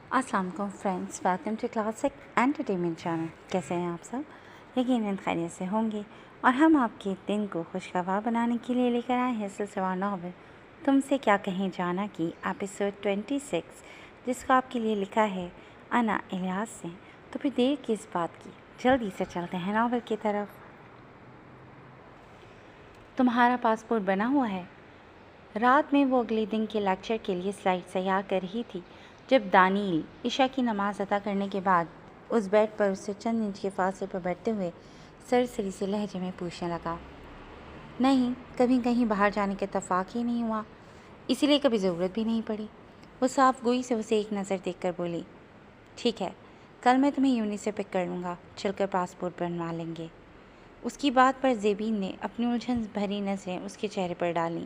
अस्सलाम वालेकुम friends, welcome to classic entertainment channel. कैसे हैं आप सब? यकीनन खैरियत से होंगे। और हम आपके दिन को खुशगवार बनाने के लिए लेकर आए हैं सिलसिला नॉवल तुमसे क्या कहें जाना की एपिसोड 26, जिसको आपके लिए लिखा है अना इलियास ने। तो फिर देर किस बात की, जल्दी से चलते हैं नॉवल की तरफ। तुम्हारा पासपोर्ट बना हुआ है? रात में वो अगले दिन के लेक्चर के लिए स्लाइड तैयार कर रही थी जब दानियल इशा की नमाज अदा करने के बाद उस बेड पर उससे चंद इंच के फासले पर बैठते हुए सरसरी से लहजे में पूछने लगा। नहीं, कभी कहीं बाहर जाने का इत्तेफाक ही नहीं हुआ, इसीलिए कभी ज़रूरत भी नहीं पड़ी। वो साफ गोई से उसे एक नज़र देखकर बोली, ठीक है, कल मैं तुम्हें यूनि से पिक कर लूँगा, चलकर पासपोर्ट बनवा लेंगे। उसकी बात पर ज़ेबीन ने अपनी उलझन भरी नज़रें उसके चेहरे पर डालीं,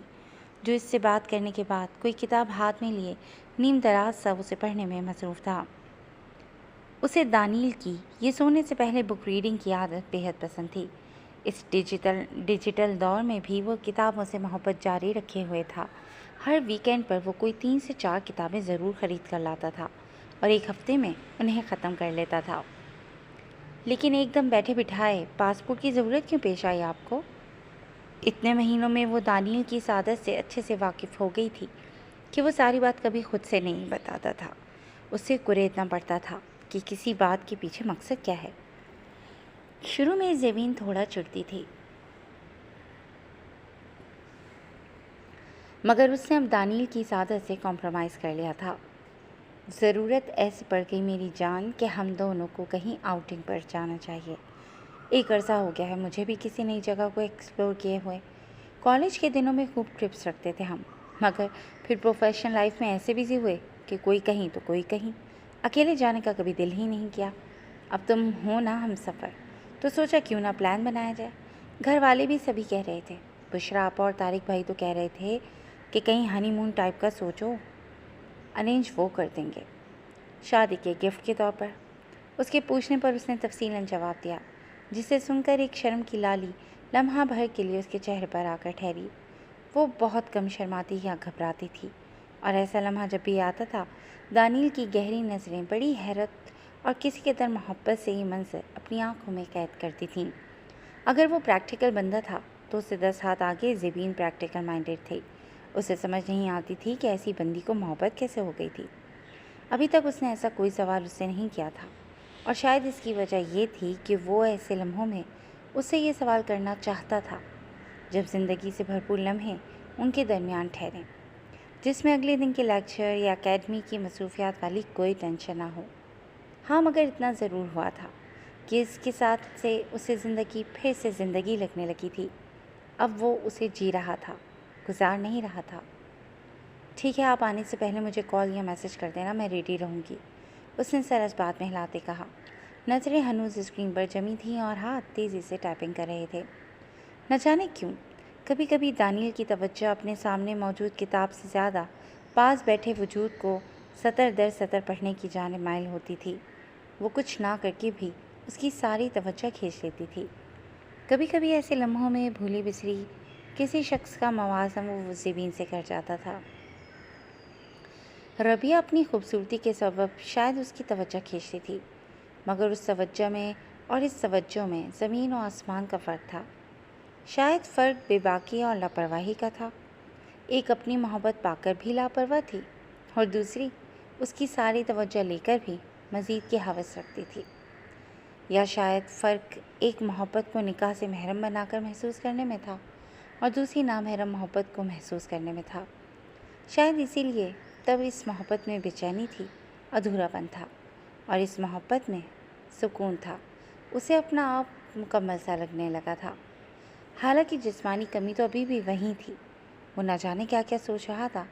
जो इससे बात करने के बाद कोई किताब हाथ में लिए नीम दराज सा उसे पढ़ने में मसरूफ़ था। उसे दानियल की ये सोने से पहले बुक रीडिंग की आदत बेहद पसंद थी। इस डिजिटल दौर में भी वो किताबों से मोहब्बत जारी रखे हुए था। हर वीकेंड पर वो कोई 3 से 4 किताबें ज़रूर ख़रीद कर लाता था और एक हफ्ते में उन्हें ख़त्म कर लेता था। लेकिन एकदम बैठे बिठाए पासपोर्ट की ज़रूरत क्यों पेश आई आपको? इतने महीनों में वो दानियल की इस आदत से अच्छे से वाकिफ़ हो गई थी कि वो सारी बात कभी खुद से नहीं बताता था। उससे कुरेदना पड़ता था कि किसी बात के पीछे मकसद क्या है। शुरू में ज़ेबीन थोड़ा चिढ़ती थी, मगर उसने अब दानियल की इस आदत से कॉम्प्रोमाइज़ कर लिया था। ज़रूरत ऐसी पड़ गई मेरी जान कि हम दोनों को कहीं आउटिंग पर जाना चाहिए। एक अरसा हो गया है मुझे भी किसी नई जगह को एक्सप्लोर किए हुए। कॉलेज के दिनों में खूब ट्रिप्स रखते थे हम, मगर फिर प्रोफेशनल लाइफ में ऐसे बिजी हुए कि कोई कहीं तो कोई कहीं, अकेले जाने का कभी दिल ही नहीं किया। अब तुम हो ना हम सफ़र, तो सोचा क्यों ना प्लान बनाया जाए। घर वाले भी सभी कह रहे थे, बुशरा आपा और तारिक भाई तो कह रहे थे कि कहीं हनीमून टाइप का सोचो, अरेंज वो कर देंगे शादी के गिफ्ट के तौर पर। उसके पूछने पर उसने तफसीलन जवाब दिया, जिसे सुनकर एक शर्म की लाली लम्हा भर के लिए उसके चेहरे पर आकर ठहरी। वो बहुत कम शर्माती या घबराती थी, और ऐसा लम्हा जब भी आता था दानियल की गहरी नज़रें बड़ी हैरत और किसी के तरह मोहब्बत से ये मंजर अपनी आंखों में कैद करती थीं। अगर वो प्रैक्टिकल बंदा था तो उससे 10 हाथ आगे ज़ेबीन प्रैक्टिकल माइंडेड थी। उसे समझ नहीं आती थी कि ऐसी बंदी को मोहब्बत कैसे हो गई थी। अभी तक उसने ऐसा कोई सवाल उससे नहीं किया था, और शायद इसकी वजह ये थी कि वो ऐसे लम्हों में उससे ये सवाल करना चाहता था जब ज़िंदगी से भरपूर लम्हे उनके दरमियान ठहरें, जिसमें अगले दिन के लेक्चर या एकेडमी की मसरूफियात वाली कोई टेंशन ना हो। हाँ, मगर इतना ज़रूर हुआ था कि इसके साथ से उसे ज़िंदगी फिर से ज़िंदगी लगने लगी थी। अब वो उसे जी रहा था, गुजार नहीं रहा था। ठीक है, आप आने से पहले मुझे कॉल या मैसेज कर देना, मैं रेडी रहूँगी, उसने सरस बात में हिलाते कहा। नज़रें हनूज़ स्क्रीन पर जमी थीं और हाथ तेज़ी से टाइपिंग कर रहे थे। न जाने क्यों कभी कभी दानियल की तवज्जो अपने सामने मौजूद किताब से ज़्यादा पास बैठे वजूद को सतर दर सतर पढ़ने की जानिब माइल होती थी। वो कुछ ना करके भी उसकी सारी तवज्जो खींच लेती थी। कभी कभी ऐसे लम्हों में भूली बिसरी किसी शख्स का मवाज़ा वो ज़ेबीन से कर जाता था। रबिया अपनी खूबसूरती के सबब शायद उसकी तवज्जो खींचती थी, मगर उस तवज्जो में और इस तवज्जो में ज़मीन और आसमान का फ़र्क था। शायद फ़र्क बेबाकी और लापरवाही का था। एक अपनी मोहब्बत पाकर भी लापरवाह थी, और दूसरी उसकी सारी तवज्जो लेकर भी मज़ीद की हवस रखती थी। या शायद फ़र्क एक मोहब्बत को निकाह से महरम बनाकर महसूस करने में था और दूसरी नामहरम मोहब्बत को महसूस करने में था। शायद इसीलिए तब इस मोहब्बत में बेचैनी थी, अधूरापन था, और इस मोहब्बत में सुकून था। उसे अपना आप मुकम्मल सा लगने लगा था। हालांकि जिस्मानी कमी तो अभी भी वहीं थी। वो न जाने क्या क्या सोच रहा था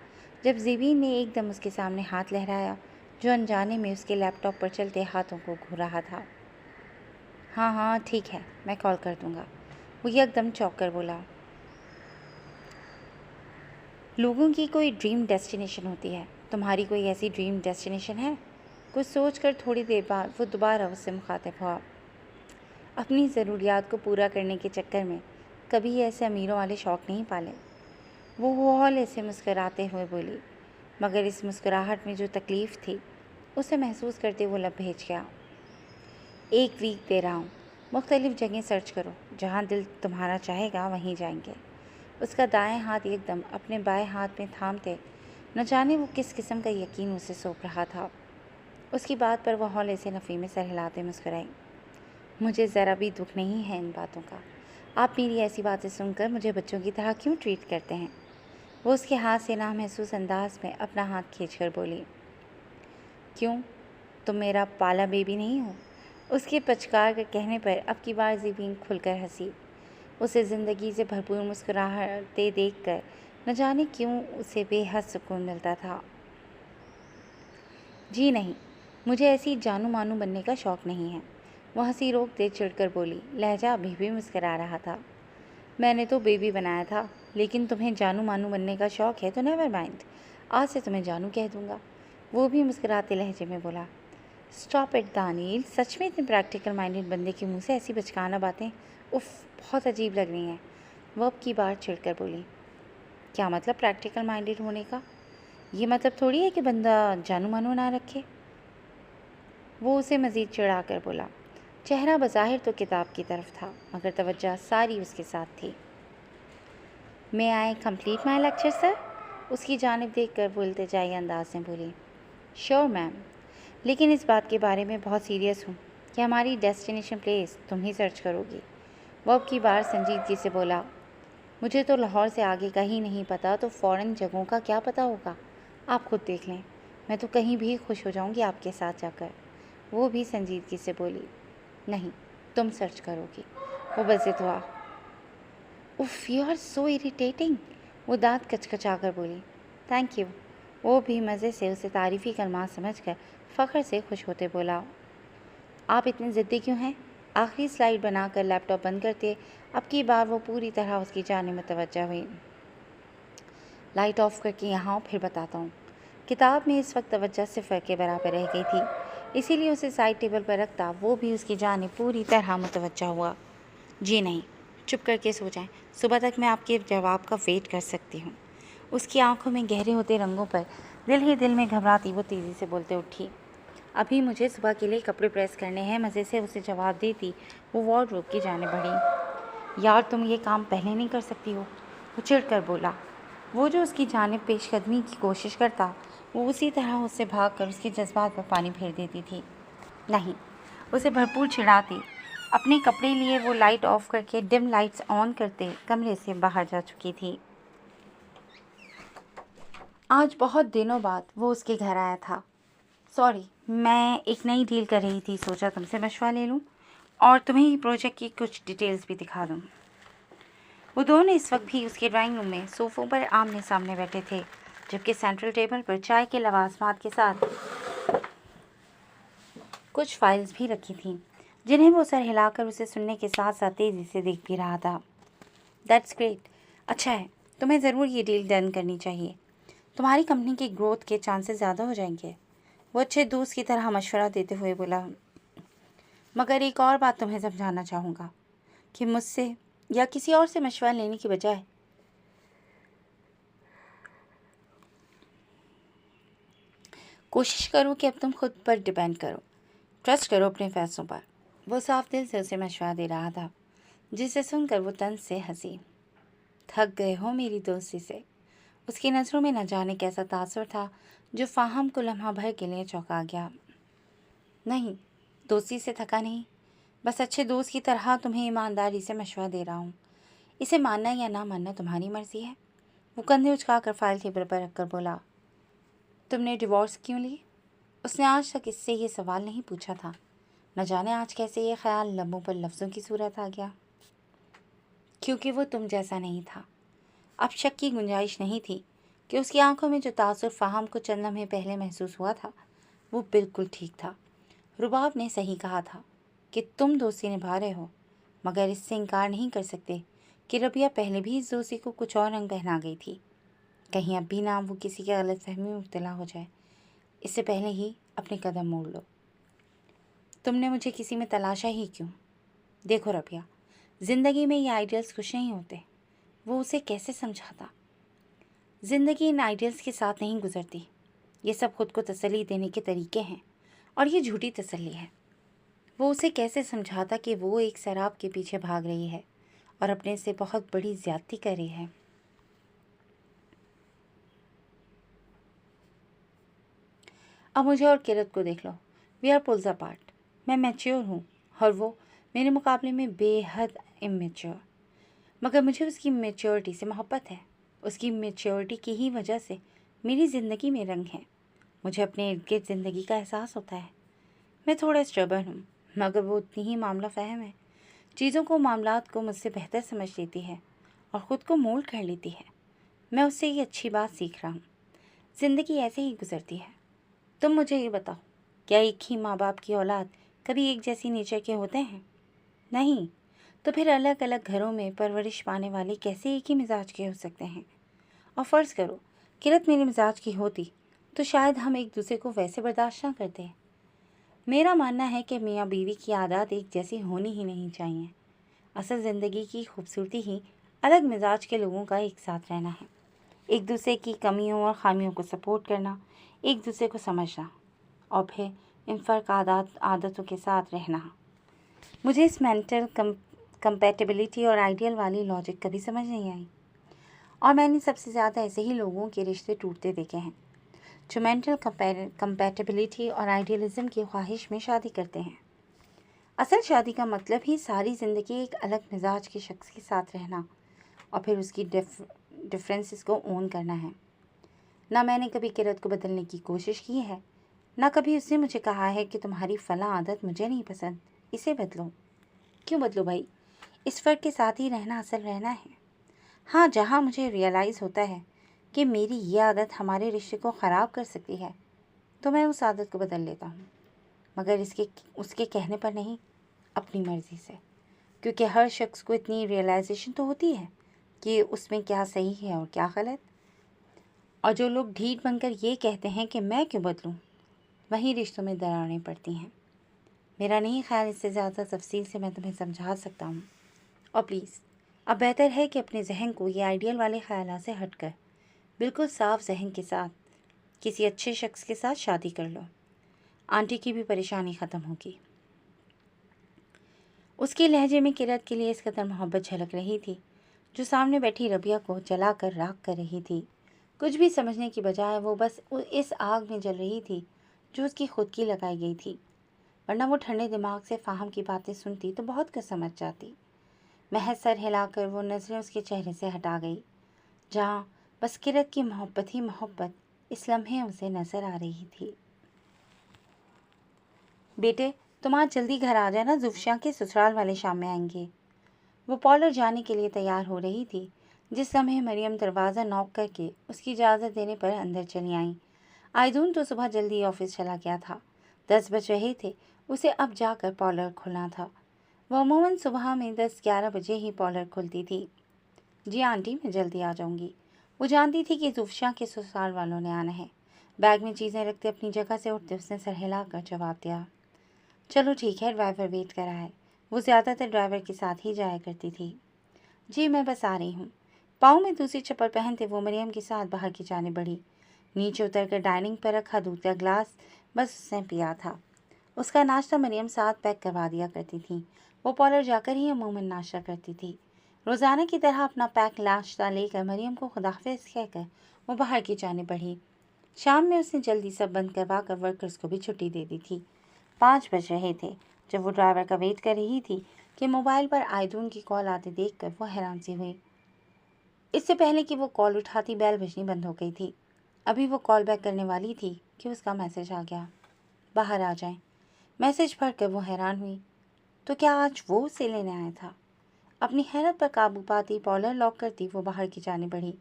जब ज़ेबीन ने एकदम उसके सामने हाथ लहराया, जो अनजाने में उसके लैपटॉप पर चलते हाथों को घूर रहा था। हाँ हाँ ठीक है, मैं कॉल कर दूँगा, वो एकदम चौंक कर बोला। लोगों की कोई ड्रीम डेस्टिनेशन होती है, तुम्हारी कोई ऐसी ड्रीम डेस्टिनेशन है? कुछ सोचकर थोड़ी देर बाद वो दोबारा उससे मुखातिब हुआ। अपनी ज़रूरियात को पूरा करने के चक्कर में कभी ऐसे अमीरों वाले शौक़ नहीं पाले, वो हौले से मुस्कराते हुए बोली। मगर इस मुस्कुराहट में जो तकलीफ़ थी उसे महसूस करते वो लब भेज गया। 1 वीक दे रहा हूँ, मुख्तलिफ जगह सर्च करो, जहाँ दिल तुम्हारा चाहेगा वहीं जाएंगे। उसका दाएं हाथ एकदम अपने बाएं हाथ में थामते न जाने वो किस किस्म का यकीन उसे सौंप रहा था। उसकी बात पर वह हौले से नफ़ी में सर हिलाते मुस्कुराई। मुझे ज़रा भी दुख नहीं है इन बातों का। आप मेरी ऐसी बातें सुनकर मुझे बच्चों की तरह क्यों ट्रीट करते हैं? वो उसके हाथ से नामहसूस अंदाज में अपना हाथ खींचकर बोली। क्यों, तुम मेरा पाला बेबी नहीं हो? उसके पचकार के कहने पर अब की बार ज़बीन खुलकर हंसी। उसे ज़िंदगी से भरपूर मुस्कुराते देखकर न जाने क्यों उसे बेहद सुकून मिलता था। जी नहीं, मुझे ऐसी जानू मानू बनने का शौक़ नहीं है, वह हंसी रोकते चिढ़कर बोली। लहजा अभी भी मुस्कुरा रहा था। मैंने तो बेबी बनाया था, लेकिन तुम्हें जानू मानू बनने का शौक़ है तो नेवर माइंड, आज से तुम्हें जानू कह दूंगा। वो भी मुस्कुराते लहजे में बोला। स्टॉप इट दानियल, सच में इतने प्रैक्टिकल माइंडेड बंदे के मुंह से ऐसी बचकाना बातें उफ बहुत अजीब लग रही हैं। वो अब की बार चिढ़कर बोली। क्या मतलब प्रैक्टिकल माइंडेड होने का? ये मतलब थोड़ी है कि बंदा जानू मानू ना रखे। वो उसे मज़ीद चिढ़ाकर बोला। चेहरा बज़ाहिर तो किताब की तरफ था, मगर तवज्जो सारी उसके साथ थी। मैं आई कंप्लीट माई लेक्चर सर? उसकी जानिब देखकर बोलते जाए अंदाज में बोली। श्योर मैम, लेकिन इस बात के बारे में बहुत सीरियस हूँ कि हमारी डेस्टिनेशन प्लेस तुम ही सर्च करोगी। वो अब की बार संजीदगी से बोला। मुझे तो लाहौर से आगे का ही नहीं पता, तो फ़ॉरेन जगहों का क्या पता होगा? आप खुद देख लें, मैं तो कहीं भी खुश हो जाऊंगी आपके साथ जाकर। वो भी संजीदगी से बोली। नहीं, तुम सर्च करोगी। वो बज़िद हुआ। उफ़, यू आर सो इरिटेटिंग, वो दांत कचकचा कर बोली। Thank you. वो भी मज़े से उसे तारीफ़ी कलमात समझकर फ़ख्र से खुश होते बोला। आप इतने ज़िद्दी क्यों हैं? आखिरी स्लाइड बनाकर लैपटॉप बंद करते अब की बार वो पूरी तरह उसकी जानिब मुतवज्जह हुई। लाइट ऑफ करके यहाँ आओ, फिर बताता हूँ। किताब में इस वक्त तवज्जो सिफ़र के बराबर रह गई थी, इसीलिए उसे साइड टेबल पर रखता वो भी उसकी जानिब पूरी तरह मुतवज्जह हुआ। जी नहीं, चुप करके सो जाएं, सुबह तक मैं आपके जवाब का वेट कर सकती हूँ। उसकी आंखों में गहरे होते रंगों पर दिल ही दिल में घबराती वो तेज़ी से बोलते उठी। अभी मुझे सुबह के लिए कपड़े प्रेस करने हैं, मज़े से उसे जवाब देती वो वार्डरोब की जाने बढ़ी। यार, तुम ये काम पहले नहीं कर सकती हो? वो चिढ़कर बोला। वो जो उसकी जानिब पेशकदमी की कोशिश करता, वो उसी तरह उससे भागकर उसके जज्बात पर पानी फेर देती थी। नहीं, उसे भरपूर चिढ़ाती अपने कपड़े लिए वो लाइट ऑफ करके डिम लाइट्स ऑन करते कमरे से बाहर जा चुकी थी। आज बहुत दिनों बाद वो उसके घर आया था। सॉरी, मैं एक नई डील कर रही थी, सोचा तुमसे मशवरा ले लूं और तुम्हें ही प्रोजेक्ट की कुछ डिटेल्स भी दिखा दूं। वो दोनों इस वक्त भी उसके ड्राइंग रूम में सोफ़ों पर आमने सामने बैठे थे, जबकि सेंट्रल टेबल पर चाय के लवाजमात के साथ कुछ फाइल्स भी रखी थीं, जिन्हें वो सर हिलाकर उसे सुनने के साथ साथ तेज़ी से देख भी रहा था। दैट्स ग्रेट, अच्छा है, तुम्हें ज़रूर ये डील डन करनी चाहिए। तुम्हारी कंपनी की ग्रोथ के चांसेस ज़्यादा हो जाएंगे। वो अच्छे दोस्त की तरह मशवरा देते हुए बोला। मगर एक और बात तुम्हें समझाना चाहूँगा कि मुझसे या किसी और से मशवरा लेने की बजाय कोशिश करो कि अब तुम खुद पर डिपेंड करो, ट्रस्ट करो अपने फैसलों पर। वो साफ दिल से उसे मशवरा दे रहा था, जिसे सुनकर वो तंज से हंसी। थक गए हो मेरी दोस्ती से? उसकी नज़रों में न जाने कैसा तासुर था जो फाहम को लम्हा भर के लिए चौंका गया। नहीं, दोस्ती से थका नहीं, बस अच्छे दोस्त की तरह तुम्हें ईमानदारी से मशवरा दे रहा हूँ। इसे मानना या ना मानना तुम्हारी मर्ज़ी है। वो कंधे उचकाकर फाइल टेबल पर रखकर बोला। तुमने डिवोर्स क्यों ली? उसने आज तक इससे ये सवाल नहीं पूछा था। न जाने आज कैसे ये ख्याल लबों पर लफ्ज़ों की सूरत आ गया। क्योंकि वो तुम जैसा नहीं था। अब शक की गुंजाइश नहीं थी कि उसकी आंखों में जो तासुर फाहम को चंद लम्हे पहले महसूस हुआ था, वो बिल्कुल ठीक था। रुबाब ने सही कहा था कि तुम दोस्ती निभा रहे हो, मगर इससे इनकार नहीं कर सकते कि रबिया पहले भी इस दोस्ती को कुछ और रंग पहना गई थी। कहीं अब भी ना वो किसी की गलतफहमी में मुब्तला हो जाए। इससे पहले ही अपने कदम मोड़ लो। तुमने मुझे किसी में तलाशा ही क्यों? देखो रबिया, ज़िंदगी में ये आइडियल्स कुछ नहीं होते। वो उसे कैसे समझाता? ज़िंदगी इन आइडियल्स के साथ नहीं गुजरती। ये सब खुद को तसल्ली देने के तरीके हैं। और ये झूठी तसल्ली है। वो उसे कैसे समझाता कि वो एक शराब के पीछे भाग रही है और अपने से बहुत बड़ी ज्यादती कर रही है। अब मुझे और किरत को देख लो, वी आर पुल्स अपार्ट। मैं मैच्योर हूँ और वो मेरे मुकाबले में बेहद इमेच्योर, मगर मुझे उसकी मैच्योरिटी से मोहब्बत है। उसकी मैच्योरिटी की ही वजह से मेरी ज़िंदगी में रंग है। मुझे अपने इर्द गिर्द ज़िंदगी का एहसास होता है। मैं थोड़ा स्टबर्न हूँ, मगर वो उतनी ही मामला फ़हम है। चीज़ों को, मामलात को मुझसे बेहतर समझ लेती है और ख़ुद को मोल्ड कर लेती है। मैं उससे ये अच्छी बात सीख रहा हूँ। ज़िंदगी ऐसे ही गुजरती है। तुम मुझे ये बताओ, क्या एक ही माँ बाप की औलाद कभी एक जैसी नेचर के होते हैं? नहीं। तो फिर अलग अलग घरों में परवरिश पाने वाले कैसे एक ही मिजाज के हो सकते हैं? और फ़र्ज़ करो किरत मेरे मिजाज की होती तो शायद हम एक दूसरे को वैसे बर्दाश्त ना करते। मेरा मानना है कि मियाँ बीवी की आदत एक जैसी होनी ही नहीं चाहिए। असल ज़िंदगी की खूबसूरती ही अलग मिजाज के लोगों का एक साथ रहना है, एक दूसरे की कमियों और ख़ामियों को सपोर्ट करना, एक दूसरे को समझना और फिर इन फ़र्क आदतों के साथ रहना। मुझे इस मेंटल कंपैटिबिलिटी और आइडियल वाली लॉजिक कभी समझ नहीं आई, और मैंने सबसे ज़्यादा ऐसे ही लोगों के रिश्ते टूटते देखे हैं जो मेंटल कंपैटिबिलिटी और आइडियलिज्म की ख्वाहिश में शादी करते हैं। असल शादी का मतलब ही सारी ज़िंदगी एक अलग मिजाज के शख्स के साथ रहना और फिर उसकी डिफरेंसेस को ओन करना है। ना मैंने कभी किरत को बदलने की कोशिश की है, ना कभी उसने मुझे कहा है कि तुम्हारी फ़लाँ आदत मुझे नहीं पसंद, इसे बदलो। क्यों बदलो भाई? इस फ़र्क के साथ ही रहना असल रहना है। हाँ, जहाँ मुझे रियलाइज़ होता है कि मेरी ये आदत हमारे रिश्ते को ख़राब कर सकती है तो मैं उस आदत को बदल लेता हूँ, मगर उसके कहने पर नहीं, अपनी मर्ज़ी से। क्योंकि हर शख्स को इतनी रियलाइजेशन तो होती है कि उसमें क्या सही है और क्या गलत। और जो लोग ढीठ बनकर ये कहते हैं कि मैं क्यों बदलूं, वहीं रिश्तों में दरारें पड़ती हैं। मेरा नहीं ख्याल इससे ज़्यादा तफसील से मैं तुम्हें समझा सकता हूँ। और प्लीज़ अब बेहतर है कि अपने जहन को ये आइडियल वाले ख्यालात से हटकर बिल्कुल साफ जहन के साथ किसी अच्छे शख्स के साथ शादी कर लो। आंटी की भी परेशानी ख़त्म होगी। उसके लहजे में किरत के लिए इस कदर मोहब्बत झलक रही थी जो सामने बैठी रबिया को जलाकर राख कर रही थी। कुछ भी समझने की बजाय वो बस इस आग में जल रही थी जो उसकी खुद की लगाई गई थी, वरना वो ठंडे दिमाग से फाहम की बातें सुनती तो बहुत कुछ समझ जाती। महज सर हिलाकर वो नज़रें उसके चेहरे से हटा गई, जहाँ बस किरत की मोहब्बत ही मोहब्बत इस लम्हे उसे नज़र आ रही थी। बेटे, तुम आज जल्दी घर आ जाना, ज़ुफ़िया के ससुराल वाले शाम में आएंगे। वो पार्लर जाने के लिए तैयार हो रही थी जिस समय मरियम दरवाज़ा नॉक करके उसकी इजाज़त देने पर अंदर चली आईं। आयदून तो सुबह जल्दी ऑफिस चला गया था, 10 बज रहे थे। उसे अब जाकर पार्लर खोलना था। वह अमूमन सुबह में 10-11 बजे ही पार्लर खुलती थी। जी आंटी, मैं जल्दी आ जाऊंगी। वो जानती थी कि ज़ुफ़िया के ससुराल वालों ने आना है। बैग में चीज़ें रखते अपनी जगह से उठते उसने सर हिलाकर जवाब दिया, चलो ठीक है, ड्राइवर वेट कर रहा है। वो ज़्यादातर ड्राइवर के साथ ही जाया करती थी। जी मैं बस आ रही हूँ। पाँव में दूसरी चप्पल पहनते वो मरियम के साथ बाहर की जाने बढ़ी। नीचे उतरकर डाइनिंग पर रखा दूध का ग्लास बस उसने पिया था। उसका नाश्ता मरियम साथ पैक करवा दिया करती थी। वो पार्लर जाकर ही अमूमन नाश्ता करती थी। रोज़ाना की तरह अपना पैक नाश्ता लेकर मरियम को खुदाफिज कहकर वो बाहर की जाने बढ़ी। शाम में उसने जल्दी सब बंद करवा कर वर्कर्स को भी छुट्टी दे दी थी। 5 बज रहे थे जब वो ड्राइवर का वेट कर रही थी कि मोबाइल पर आयदून की कॉल आते देखकर वो हैरान सी हुई। इससे पहले कि वो कॉल उठाती बेल बजनी बंद हो गई थी। अभी वो कॉल बैक करने वाली थी कि उसका मैसेज आ गया, बाहर आ जाएं। मैसेज पढ़कर वो हैरान हुई, तो क्या आज वो उसे लेने आया था? अपनी हैरत पर काबू पाती पार्लर लॉक करती वो बाहर की जाने बढ़ी।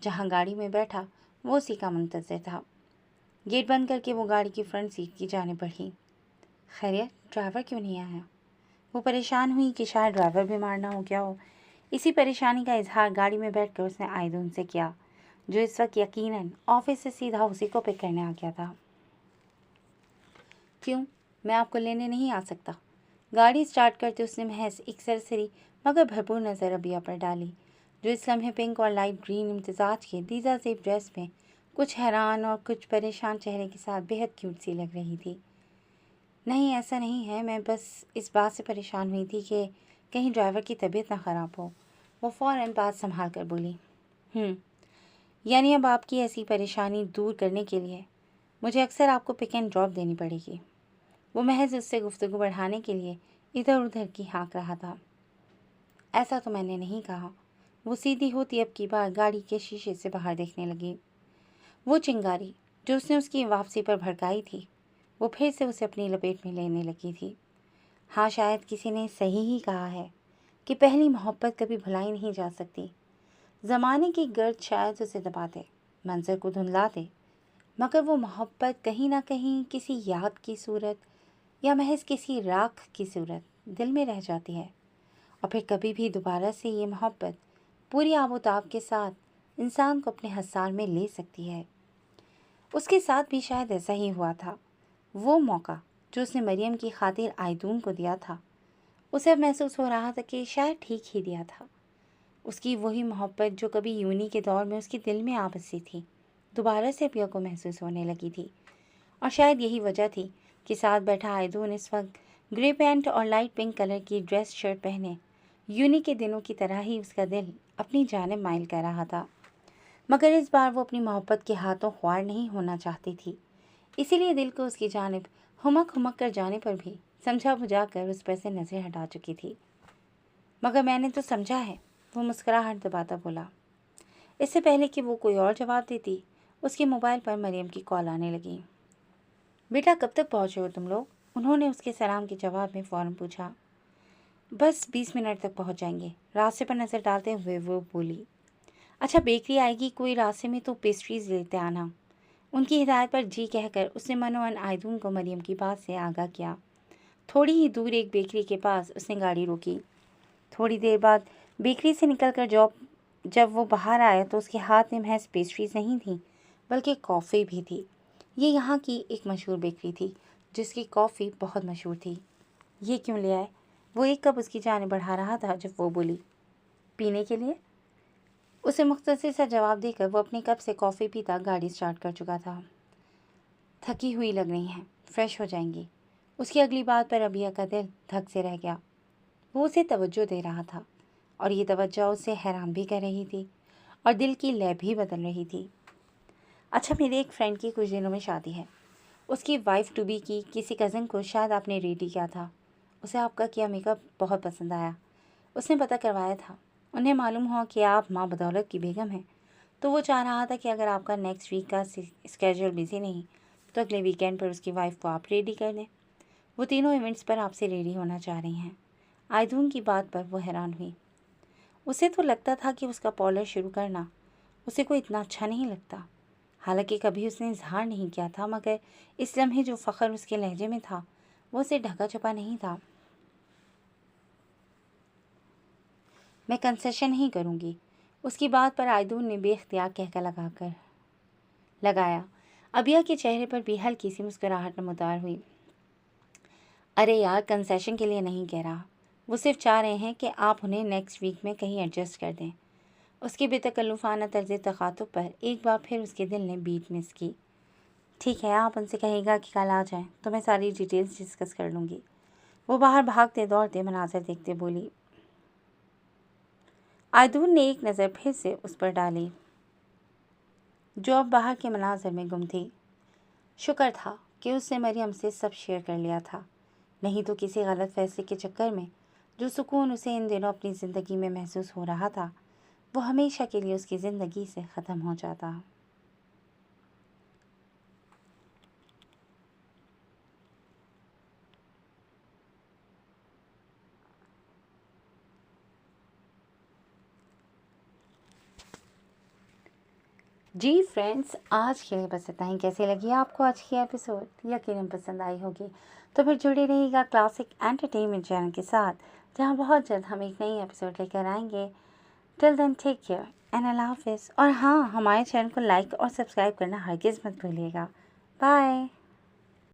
जहाँ गाड़ी में बैठा वो उसी का मुंतज़िर था। गेट बंद करके वो गाड़ी की फ्रंट सीट की जाने बढ़ी। खैरियत, ड्राइवर क्यों नहीं आया? वो परेशान हुई कि शायद ड्राइवर बीमार ना हो गया हो। इसी परेशानी का इजहार गाड़ी में बैठकर उसने आयदून से किया, जो इस वक्त यकीनन ऑफिस से सीधा उसी को पिक करने आ गया था। क्यों, मैं आपको लेने नहीं आ सकता? गाड़ी स्टार्ट करते उसने महज एक सरसरी मगर भरपूर नज़र रबिया पर डाली, जो इस लम्हे पिंक और लाइट ग्रीन इम्तिजाज के दीजा ज़ेब ड्रेस में कुछ हैरान और कुछ परेशान चेहरे के साथ बेहद क्यूट सी लग रही थी। نہیں ایسا نہیں ہے، میں بس اس بات سے پریشان ہوئی تھی کہ کہیں ڈرائیور کی طبیعت نہ خراب ہو۔ وہ فوراً بات سنبھال کر بولی۔ یعنی اب آپ کی ایسی پریشانی دور کرنے کے لیے مجھے اکثر آپ کو پک اینڈ ڈراپ دینی پڑے گی۔ وہ محض اس سے گفتگو بڑھانے کے لیے ادھر ادھر کی ہانک رہا تھا۔ ایسا تو میں نے نہیں کہا۔ وہ سیدھی ہوتی اب کی بار گاڑی کے شیشے سے باہر دیکھنے لگی۔ وہ چنگاری جو اس نے اس کی واپسی پر بھڑکائی تھی وہ پھر سے اسے اپنی لپیٹ میں لینے لگی تھی۔ ہاں، شاید کسی نے صحیح ہی کہا ہے کہ پہلی محبت کبھی بھلائی نہیں جا سکتی۔ زمانے کی گرد شاید اسے دبا دے، منظر کو دھندلا دے، مگر وہ محبت کہیں نہ کہیں کسی یاد کی صورت یا محض کسی راکھ کی صورت دل میں رہ جاتی ہے، اور پھر کبھی بھی دوبارہ سے یہ محبت پوری آب و تاب کے ساتھ انسان کو اپنے حصار میں لے سکتی ہے۔ اس کے ساتھ بھی شاید ایسا ہی ہوا تھا۔ وہ موقع جو اس نے مریم کی خاطر آئیدون کو دیا تھا، اسے اب محسوس ہو رہا تھا کہ شاید ٹھیک ہی دیا تھا۔ اس کی وہی محبت جو کبھی یونی کے دور میں اس کے دل میں آ بسی تھی، دوبارہ سے پیا کو محسوس ہونے لگی تھی، اور شاید یہی وجہ تھی کہ ساتھ بیٹھا آئیدون اس وقت گرے پینٹ اور لائٹ پنک کلر کی ڈریس شرٹ پہنے یونی کے دنوں کی طرح ہی اس کا دل اپنی جانب مائل کر رہا تھا، مگر اس بار وہ اپنی محبت کے ہاتھوں خوار نہیں ہونا چاہتی تھی، اسی لیے دل کو اس کی جانب ہمک کر جانے پر بھی سمجھا بجھا کر اس پر سے نظر ہٹا چکی تھی۔ مگر میں نے تو سمجھا ہے، وہ مسکراہٹ دباتا بولا۔ اس سے پہلے کہ وہ کوئی اور جواب دیتی، اس کے موبائل پر مریم کی کال آنے لگی۔ بیٹا کب تک پہنچے ہو تم لوگ؟ انہوں نے اس کے سلام کے جواب میں فوراً پوچھا۔ بس 20 منٹ تک پہنچ جائیں گے، راستے پر نظر ڈالتے ہوئے وہ بولی۔ اچھا، بیکری آئے گی، کوئی راستے میں تو پیسٹریز لیتے آنا۔ ان کی ہدایت پر جی کہہ کر اس نے منوان آئیدون کو مریم کی بات سے آگاہ کیا۔ تھوڑی ہی دور ایک بیکری کے پاس اس نے گاڑی روکی۔ تھوڑی دیر بعد بیکری سے نکل کر جب وہ باہر آیا تو اس کے ہاتھ میں محض پیسٹریز نہیں تھیں بلکہ کافی بھی تھی۔ یہ یہاں کی ایک مشہور بیکری تھی جس کی کافی بہت مشہور تھی۔ یہ کیوں لے آئے؟ وہ ایک کپ اس کی جانب بڑھا رہا تھا جب وہ بولی۔ پینے کے لیے؟ اسے مختصر سا جواب دے کر وہ اپنے کپ سے کافی پیتا گاڑی سٹارٹ کر چکا تھا۔ تھکی ہوئی لگ رہی ہیں، فریش ہو جائیں گی۔ اس کی اگلی بات پر ابیہ کا دل دھک سے رہ گیا۔ وہ اسے توجہ دے رہا تھا اور یہ توجہ اسے حیران بھی کر رہی تھی اور دل کی لے بھی بدل رہی تھی۔ اچھا، میرے ایک فرینڈ کی کچھ دنوں میں شادی ہے۔ اس کی وائف ٹو بی کی کسی کزن کو شاید آپ نے ریڈی کیا تھا۔ اسے آپ کا کیا میک اپ بہت پسند آیا۔ اس نے پتہ کروایا تھا۔ انہیں معلوم ہوا کہ آپ ماں بدولت کی بیگم ہیں، تو وہ چاہ رہا تھا کہ اگر آپ کا نیکسٹ ویک کا اسکیجول بزی نہیں تو اگلے ویکینڈ پر اس کی وائف کو آپ ریڈی کر دیں۔ وہ تینوں ایونٹس پر آپ سے ریڈی ہونا چاہ رہی ہیں۔ آئیدون کی بات پر وہ حیران ہوئی۔ اسے تو لگتا تھا کہ اس کا پارلر شروع کرنا اسے کوئی اتنا اچھا نہیں لگتا، حالانکہ کبھی اس نے اظہار نہیں کیا تھا، مگر اس لمحے جو فخر اس کے لہجے میں تھا وہ اسے ڈھکا چھپا نہیں تھا۔ میں کنسیشن ہی کروں گی، اس کی بات پر آئیدون نے بے اختیار کہکا لگایا۔ ابیہ کے چہرے پر بھی ہلکی سی مسکراہٹ نمودار ہوئی۔ ارے یار، کنسیشن کے لیے نہیں کہہ رہا، وہ صرف چاہ رہے ہیں کہ آپ انہیں نیکسٹ ویک میں کہیں ایڈجسٹ کر دیں۔ اس کے بے تکلفانہ طرز تخاطب پر ایک بار پھر اس کے دل نے بیٹ مس کی۔ ٹھیک ہے، آپ ان سے کہے گا کہ کل آ جائیں تو میں ساری ڈیٹیلز ڈسکس کر لوں گی۔ وہ باہر بھاگتے دوڑتے مناظر دیکھتے بولی۔ آئیدون نے ایک نظر پھر سے اس پر ڈالی جو اب باہر کے مناظر میں گم تھی۔ شکر تھا کہ اس نے مریم سے سب شیئر کر لیا تھا، نہیں تو کسی غلط فیصلے کے چکر میں جو سکون اسے ان دنوں اپنی زندگی میں محسوس ہو رہا تھا وہ ہمیشہ کے لیے اس کی زندگی سے ختم ہو جاتا۔ جی فرینڈس، آج کے لیے بس اتنا ہی۔ کیسی لگی آپ کو آج کی ایپیسوڈ؟ یقیناً پسند آئی ہوگی، تو پھر جڑے رہیے گا کلاسک انٹرٹینمنٹ چینل کے ساتھ، جہاں بہت جلد ہم ایک نئی ایپیسوڈ لے کر آئیں گے۔ ٹل دین ٹیک کیئر اینڈ اللہ حافظ۔ اور ہاں، ہمارے چینل کو لائک اور سبسکرائب کرنا ہرگز مت بھولیے گا۔ بائے۔